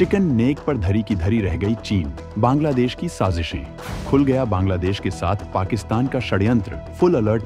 Chicken neck पर धरी की धरी रह गई चीन, बांग्लादेश की साजिशें, खुल गया बांग्लादेश के साथ पाकिस्तान का षड्यंत्र, फुल अलर्ट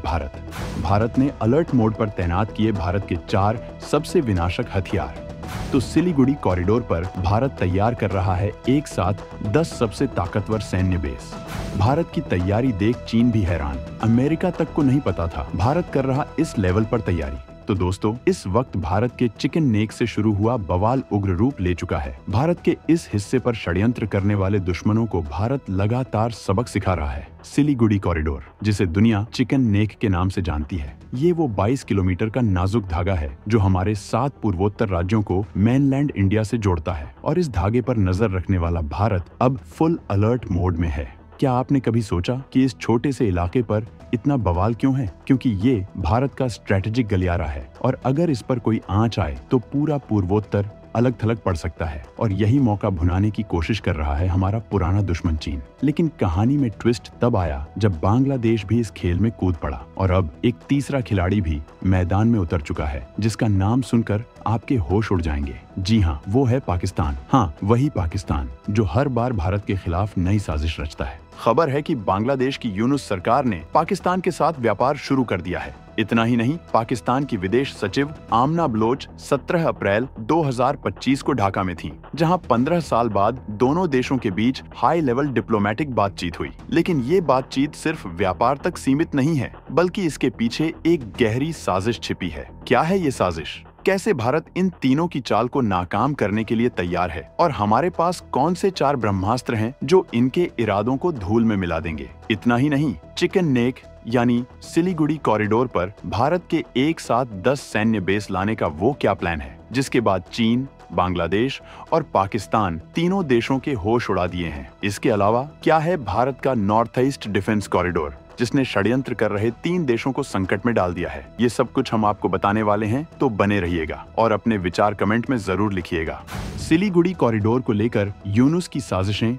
भारत ने अलर्ट मोड पर तैनात किए भारत के 4 सबसे विनाशक हथियार। तो सिलीगुड़ी कॉरिडोर पर भारत तैयार कर रहा है एक साथ 10 सबसे ताकतवर सैन्य बेस। भारत की तैयारी देख चीन भी हैरान, अमेरिका तक को नहीं पता था भारत कर रहा इस लेवल पर तैयारी। तो दोस्तों, इस वक्त भारत के चिकन नेक से शुरू हुआ बवाल उग्र रूप ले चुका है। भारत के इस हिस्से पर षड्यंत्र करने वाले दुश्मनों को भारत लगातार सबक सिखा रहा है। सिलीगुड़ी कॉरिडोर, जिसे दुनिया चिकन नेक के नाम से जानती है, ये वो 22 किलोमीटर का नाजुक धागा है जो हमारे 7 पूर्वोत्तर राज्यों को मेनलैंड इंडिया से जोड़ता है। और इस धागे पर नजर रखने वाला भारत अब फुल अलर्ट मोड में है। क्या आपने कभी सोचा कि इस छोटे से इलाके पर इतना बवाल क्यों है? क्योंकि ये भारत का स्ट्रेटेजिक गलियारा है और अगर इस पर कोई आंच आए तो पूरा पूर्वोत्तर अलग थलग पड़ सकता है। और यही मौका भुनाने की कोशिश कर रहा है हमारा पुराना दुश्मन चीन। लेकिन कहानी में ट्विस्ट तब आया जब बांग्लादेश भी इस खेल में कूद पड़ा और अब एक तीसरा खिलाड़ी भी मैदान में उतर चुका है, जिसका नाम सुनकर आपके होश उड़ जाएंगे। जी हाँ, वो है पाकिस्तान। हाँ, वही पाकिस्तान जो हर बार भारत के खिलाफ नई साजिश रचता है। खबर है कि बांग्लादेश की यूनुस सरकार ने पाकिस्तान के साथ व्यापार शुरू कर दिया है। इतना ही नहीं, पाकिस्तान की विदेश सचिव आमना बलोच 17 अप्रैल 2025 को ढाका में थीं, जहां 15 साल बाद दोनों देशों के बीच हाई लेवल डिप्लोमेटिक बातचीत हुई। लेकिन ये बातचीत सिर्फ व्यापार तक सीमित नहीं है, बल्कि इसके पीछे एक गहरी साजिश छिपी है। क्या है ये साजिश? कैसे भारत इन तीनों की चाल को नाकाम करने के लिए तैयार है और हमारे पास कौन से 4 ब्रह्मास्त्र हैं जो इनके इरादों को धूल में मिला देंगे? इतना ही नहीं, चिकन नेक यानी सिलीगुड़ी कॉरिडोर पर भारत के एक साथ 10 सैन्य बेस लाने का वो क्या प्लान है जिसके बाद चीन, बांग्लादेश और पाकिस्तान तीनों देशों के होश उड़ा दिए हैं? इसके अलावा क्या है भारत का नॉर्थ ईस्ट डिफेंस कॉरिडोर, जिसने षड्यंत्र कर रहे 3 देशों को संकट में डाल दिया है? ये सब कुछ हम आपको बताने वाले हैं, तो बने रहिएगा और अपने विचार कमेंट में जरूर लिखिएगा। सिलीगुड़ी कॉरिडोर को लेकर यूनुस की साजिशें,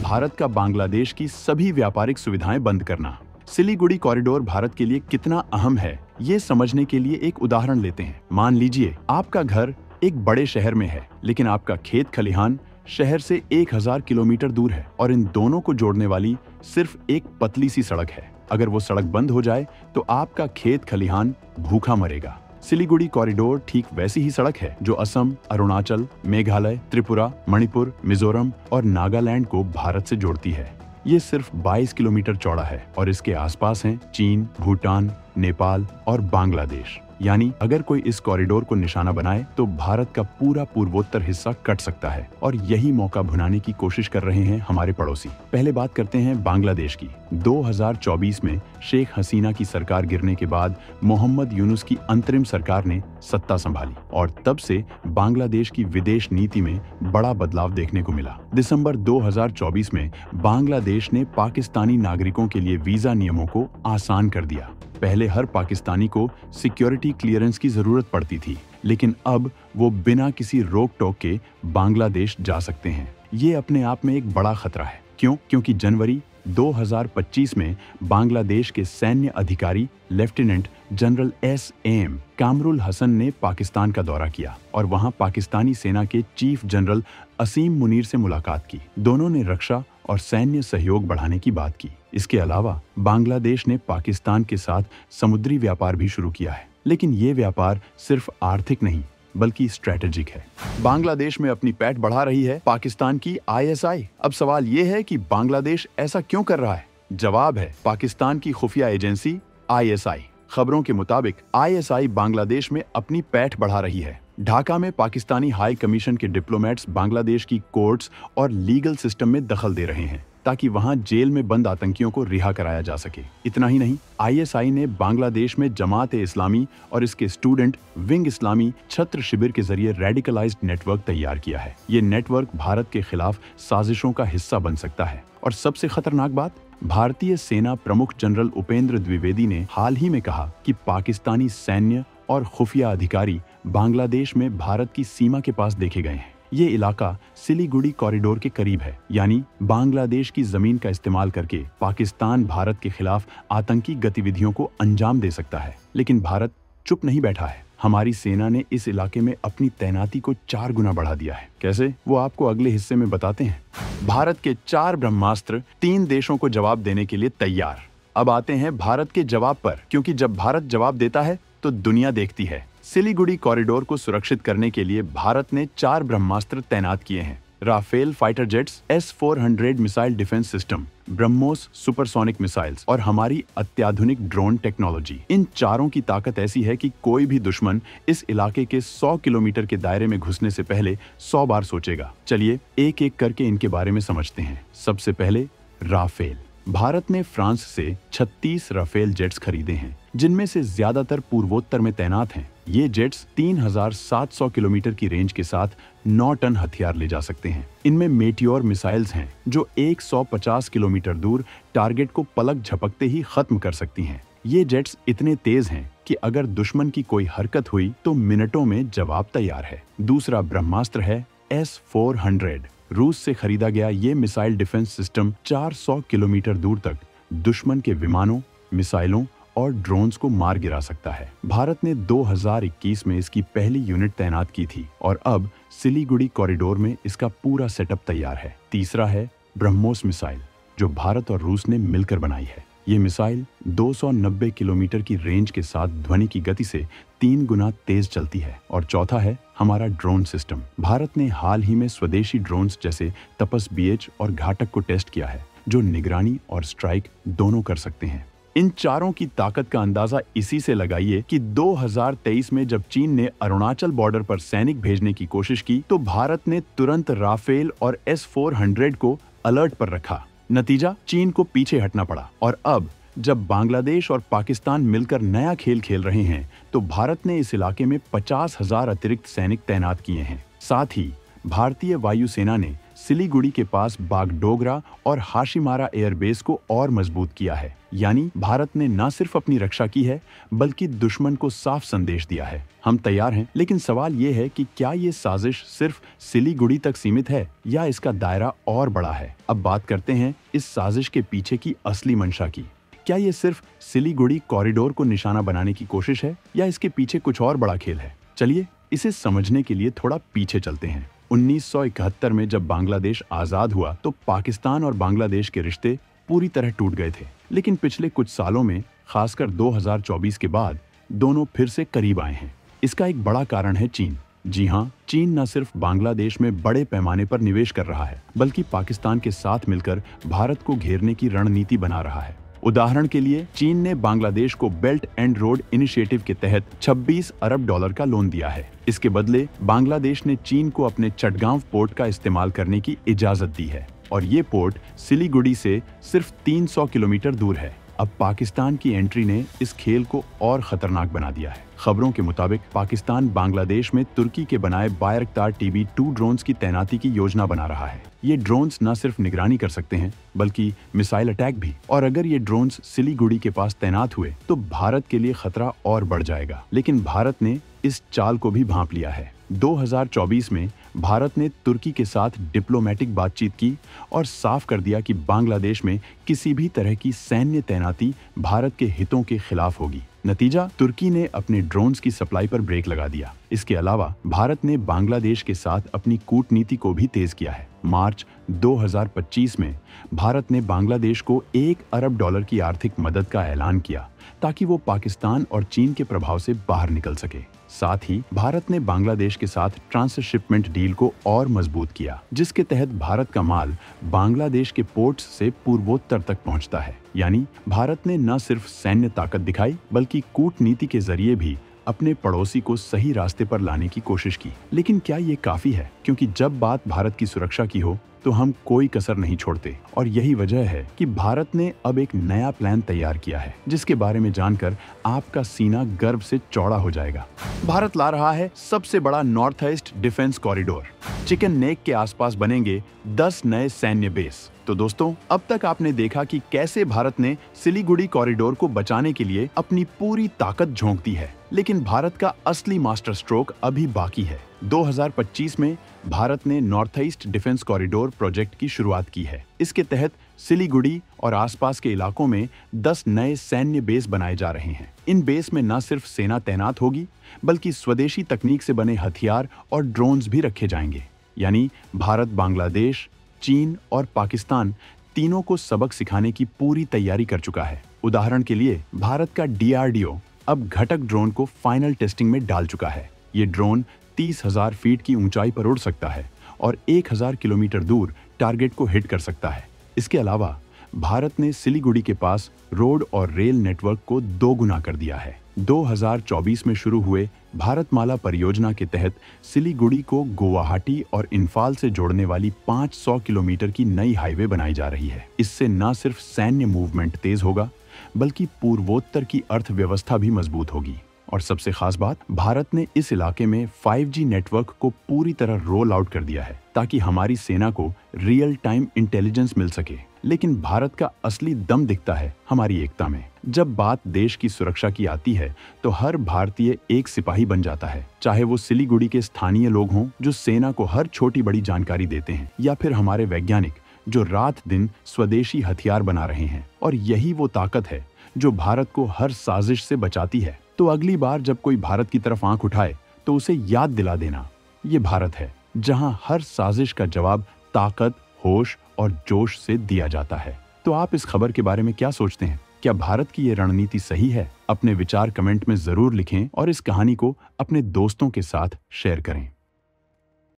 भारत का बांग्लादेश की सभी व्यापारिक सुविधाएं बंद करना। सिलीगुड़ी कॉरिडोर भारत के लिए कितना अहम है, ये समझने के लिए एक उदाहरण लेते हैं। मान लीजिए आपका घर एक बड़े शहर में है, लेकिन आपका खेत खलिहान शहर से 1000 किलोमीटर दूर है और इन दोनों को जोड़ने वाली सिर्फ एक पतली सी सड़क है। अगर वो सड़क बंद हो जाए तो आपका खेत खलिहान भूखा मरेगा। सिलीगुड़ी कॉरिडोर ठीक वैसी ही सड़क है जो असम, अरुणाचल, मेघालय, त्रिपुरा, मणिपुर, मिजोरम और नागालैंड को भारत से जोड़ती है। ये सिर्फ 22 किलोमीटर चौड़ा है और इसके आसपास हैं चीन, भूटान, नेपाल और बांग्लादेश। यानी अगर कोई इस कॉरिडोर को निशाना बनाए तो भारत का पूरा पूर्वोत्तर हिस्सा कट सकता है और यही मौका भुनाने की कोशिश कर रहे हैं हमारे पड़ोसी। पहले बात करते हैं बांग्लादेश की। 2024 में शेख हसीना की सरकार गिरने के बाद मोहम्मद यूनुस की अंतरिम सरकार ने सत्ता संभाली और तब से बांग्लादेश की विदेश नीति में बड़ा बदलाव देखने को मिला। दिसंबर 2024 में बांग्लादेश ने पाकिस्तानी नागरिकों के लिए वीजा नियमों को आसान कर दिया। पहले हर पाकिस्तानी को सिक्योरिटी क्लियरेंस की जरूरत पड़ती थी, लेकिन अब वो बिना किसी रोक टोक के बांग्लादेश जा सकते हैं। ये अपने आप में एक बड़ा खतरा है। क्यों? क्योंकि जनवरी 2025 में बांग्लादेश के सैन्य अधिकारी lieutenant general SM Kamrul Hasan ने पाकिस्तान का दौरा किया और वहां पाकिस्तानी सेना के चीफ जनरल असीम मुनीर से मुलाकात की। दोनों ने रक्षा और सैन्य सहयोग बढ़ाने की बात की। इसके अलावा बांग्लादेश ने पाकिस्तान के साथ समुद्री व्यापार भी शुरू किया है, लेकिन ये व्यापार सिर्फ आर्थिक नहीं बल्कि स्ट्रेटेजिक है। बांग्लादेश में अपनी पैठ बढ़ा रही है पाकिस्तान की ISI। अब सवाल ये है कि बांग्लादेश ऐसा क्यों कर रहा है? जवाब है पाकिस्तान की खुफिया एजेंसी ISI। खबरों के मुताबिक ISI बांग्लादेश में अपनी पैठ बढ़ा रही है। ढाका में पाकिस्तानी हाई कमीशन के डिप्लोमेट्स बांग्लादेश की कोर्ट्स और लीगल सिस्टम में दखल दे रहे हैं ताकि वहां जेल में बंद आतंकियों को रिहा कराया जा सके। इतना ही नहीं, ISI ने बांग्लादेश में जमात-ए-इस्लामी और इसके स्टूडेंट विंग इस्लामी छत्र शिविर के जरिए रेडिकलाइज्ड नेटवर्क तैयार किया है। ये नेटवर्क भारत के खिलाफ साजिशों का हिस्सा बन सकता है। और सबसे खतरनाक बात, भारतीय सेना प्रमुख जनरल उपेंद्र द्विवेदी ने हाल ही में कहा कि पाकिस्तानी सैन्य और खुफिया अधिकारी बांग्लादेश में भारत की सीमा के पास देखे गए हैं। ये इलाका सिलीगुड़ी कॉरिडोर के करीब है, यानी बांग्लादेश की जमीन का इस्तेमाल करके पाकिस्तान भारत के खिलाफ आतंकी गतिविधियों को अंजाम दे सकता है। लेकिन भारत चुप नहीं बैठा है। हमारी सेना ने इस इलाके में अपनी तैनाती को 4 गुना बढ़ा दिया है। कैसे, वो आपको अगले हिस्से में बताते हैं। भारत के 4 ब्रह्मास्त्र 3 देशों को जवाब देने के लिए तैयार। अब आते हैं भारत के जवाब पर, क्योंकि जब भारत जवाब देता है तो दुनिया देखती है। सिलीगुड़ी कॉरिडोर को सुरक्षित करने के लिए भारत ने 4 ब्रह्मास्त्र तैनात किए हैं। Rafale fighter jets, S-400 missile defence system, BrahMos supersonic missiles और हमारी अत्याधुनिक ड्रोन टेक्नोलॉजी। इन चारों की ताकत ऐसी है कि कोई भी दुश्मन इस इलाके के 100 किलोमीटर के दायरे में घुसने से पहले 100 बार सोचेगा। चलिए एक एक करके इनके बारे में समझते हैं। सबसे पहले राफेल। भारत ने फ्रांस से 36 राफेल जेट्स खरीदे हैं, जिनमें से ज्यादातर पूर्वोत्तर में तैनात हैं। ये जेट्स 3700 किलोमीटर की रेंज के साथ 9 टन हथियार ले जा सकते हैं। इनमें मेटियोर मिसाइल्स हैं, जो 150 किलोमीटर दूर टारगेट को पलक झपकते ही खत्म कर सकती हैं। ये जेट्स इतने तेज हैं कि अगर दुश्मन की कोई हरकत हुई तो मिनटों में जवाब तैयार है। दूसरा ब्रह्मास्त्र है S-400। रूस से खरीदा गया ये मिसाइल डिफेंस सिस्टम 400 किलोमीटर दूर तक दुश्मन के विमानों, मिसाइलों और ड्रोन्स को मार गिरा सकता है। भारत ने 2021 में इसकी पहली यूनिट तैनात की थी और अब सिलीगुड़ी कॉरिडोर में इसका पूरा सेटअप तैयार है। तीसरा है ब्रह्मोस मिसाइल, जो भारत और रूस ने मिलकर बनाई है। ये मिसाइल 290 किलोमीटर की रेंज के साथ ध्वनि की गति से 3 गुना तेज चलती है। और चौथा है हमारा ड्रोन सिस्टम। भारत ने हाल ही में स्वदेशी ड्रोन्स जैसे तपस BH और घाटक को टेस्ट किया है, जो निगरानी और स्ट्राइक दोनों कर सकते हैं। इन चारों की ताकत का अंदाजा इसी से लगाइए कि 2023 में जब चीन ने अरुणाचल बॉर्डर पर सैनिक भेजने की कोशिश की तो भारत ने तुरंत राफेल और S-400 को अलर्ट पर रखा। नतीजा, चीन को पीछे हटना पड़ा। और अब जब बांग्लादेश और पाकिस्तान मिलकर नया खेल खेल रहे हैं तो भारत ने इस इलाके में 50,000 अतिरिक्त सैनिक तैनात किए हैं। साथ ही भारतीय वायुसेना ने सिलीगुड़ी के पास बागडोगरा और हाशिमारा एयरबेस को और मजबूत किया है। यानी भारत ने न सिर्फ अपनी रक्षा की है बल्कि दुश्मन को साफ संदेश दिया है, हम तैयार हैं। लेकिन सवाल ये है कि क्या ये साजिश सिर्फ सिलीगुड़ी तक सीमित है या इसका दायरा और बड़ा है। अब बात करते हैं इस साजिश के पीछे की असली मंशा की। क्या ये सिर्फ सिलीगुड़ी कॉरिडोर को निशाना बनाने की कोशिश है या इसके पीछे कुछ और बड़ा खेल है। चलिए इसे समझने के लिए थोड़ा पीछे चलते हैं। 1971 में जब बांग्लादेश आजाद हुआ तो पाकिस्तान और बांग्लादेश के रिश्ते पूरी तरह टूट गए थे। लेकिन पिछले कुछ सालों में, खासकर 2024 के बाद, दोनों फिर से करीब आए हैं। इसका एक बड़ा कारण है चीन। जी हाँ, चीन न सिर्फ बांग्लादेश में बड़े पैमाने पर निवेश कर रहा है बल्कि पाकिस्तान के साथ मिलकर भारत को घेरने की रणनीति बना रहा है। उदाहरण के लिए, चीन ने बांग्लादेश को बेल्ट एंड रोड इनिशिएटिव के तहत $26 अरब का लोन दिया है। इसके बदले बांग्लादेश ने चीन को अपने चटगांव पोर्ट का इस्तेमाल करने की इजाजत दी है और ये पोर्ट सिलीगुड़ी से सिर्फ 300 किलोमीटर दूर है। अब पाकिस्तान की एंट्री ने इस खेल को और खतरनाक बना दिया है। खबरों के मुताबिक पाकिस्तान बांग्लादेश में तुर्की के बनाए बायरक्तार TB2 ड्रोन्स की तैनाती की योजना बना रहा है। ये ड्रोन्स न सिर्फ निगरानी कर सकते हैं बल्कि मिसाइल अटैक भी। और अगर ये ड्रोन्स सिलीगुड़ी के पास तैनात हुए तो भारत के लिए खतरा और बढ़ जाएगा। लेकिन भारत ने इस चाल को भी भांप लिया है। 2024 में भारत ने तुर्की के साथ डिप्लोमेटिक बातचीत की और साफ कर दिया कि बांग्लादेश में किसी भी तरह की सैन्य तैनाती भारत के हितों के खिलाफ होगी। नतीजा, तुर्की ने अपने ड्रोन्स की सप्लाई पर ब्रेक लगा दिया। इसके अलावा भारत ने बांग्लादेश के साथ अपनी कूटनीति को भी तेज किया है। मार्च 2025 में भारत ने बांग्लादेश को $1 अरब की आर्थिक मदद का ऐलान किया ताकि वो पाकिस्तान और चीन के प्रभाव से बाहर निकल सके। साथ ही भारत ने बांग्लादेश के साथ ट्रांसशिपमेंट डील को और मजबूत किया, जिसके तहत भारत का माल बांग्लादेश के पोर्ट्स से पूर्वोत्तर तक पहुंचता है। यानी भारत ने न सिर्फ सैन्य ताकत दिखाई बल्कि कूटनीति के जरिए भी अपने पड़ोसी को सही रास्ते पर लाने की कोशिश की। लेकिन क्या ये काफी है? क्योंकि जब बात भारत की सुरक्षा की हो तो हम कोई कसर नहीं छोड़ते और यही वजह है कि भारत ने अब एक नया प्लान तैयार किया है, जिसके बारे में जानकर आपका सीना गर्व से चौड़ा हो जाएगा। भारत ला रहा है सबसे बड़ा north east defence corridor. Chicken neck के आसपास बनेंगे 10 नए सैन्य बेस। तो दोस्तों, अब तक आपने देखा कि कैसे भारत ने सिलीगुड़ी कॉरिडोर को बचाने के लिए अपनी पूरी ताकत झोंक दी है। लेकिन भारत का असली मास्टर स्ट्रोक अभी बाकी है। 2025 में भारत ने north east defence corridor project की शुरुआत की है। इसके तहत सिलीगुड़ी और आसपास के इलाकों में 10 नए सैन्य बेस बनाए जा रहे हैं। इन बेस में न सिर्फ सेना तैनात होगी, बल्कि स्वदेशी तकनीक से बने हथियार और ड्रोन्स भी रखे जाएंगे। यानी भारत, बांग्लादेश, चीन और पाकिस्तान तीनों को सबक सिखाने की पूरी तैयारी कर चुका है। उदाहरण के लिए भारत का DRDO अब घटक ड्रोन को फाइनल टेस्टिंग में डाल चुका है। ये ड्रोन 30,000 फीट की ऊंचाई पर उड़ सकता है और 1000 किलोमीटर दूर टारगेट को हिट कर सकता है। इसके अलावा भारत ने सिलीगुड़ी के पास रोड और रेल नेटवर्क को 2 गुना कर दिया है। 2024 में शुरू हुए भारतमाला परियोजना के तहत सिलीगुड़ी को गुवाहाटी और इम्फाल से जोड़ने वाली 500 किलोमीटर की नई हाईवे बनाई जा रही है। इससे न सिर्फ सैन्य मूवमेंट तेज होगा, बल्कि पूर्वोत्तर की अर्थव्यवस्था भी मजबूत होगी। और सबसे खास बात, भारत ने इस इलाके में 5G नेटवर्क को पूरी तरह रोल आउट कर दिया है, ताकि हमारी सेना को रियल टाइम इंटेलिजेंस मिल सके। लेकिन भारत का असली दम दिखता है हमारी एकता में। जब बात देश की सुरक्षा की आती है, तो हर भारतीय एक सिपाही बन जाता है। चाहे वो सिलीगुड़ी के स्थानीय लोग हों जो सेना को हर छोटी बड़ी जानकारी देते हैं, या फिर हमारे वैज्ञानिक जो रात दिन स्वदेशी हथियार बना रहे हैं। और यही वो ताकत है जो भारत को हर साजिश से बचाती है। तो अगली बार जब कोई भारत की तरफ आंख उठाए, तो उसे याद दिला देना, ये भारत है जहां हर साजिश का जवाब ताकत, होश और जोश से दिया जाता है। तो आप इस खबर के बारे में क्या सोचते हैं? क्या भारत की ये रणनीति सही है? अपने विचार कमेंट में जरूर लिखें और इस कहानी को अपने दोस्तों के साथ शेयर करें।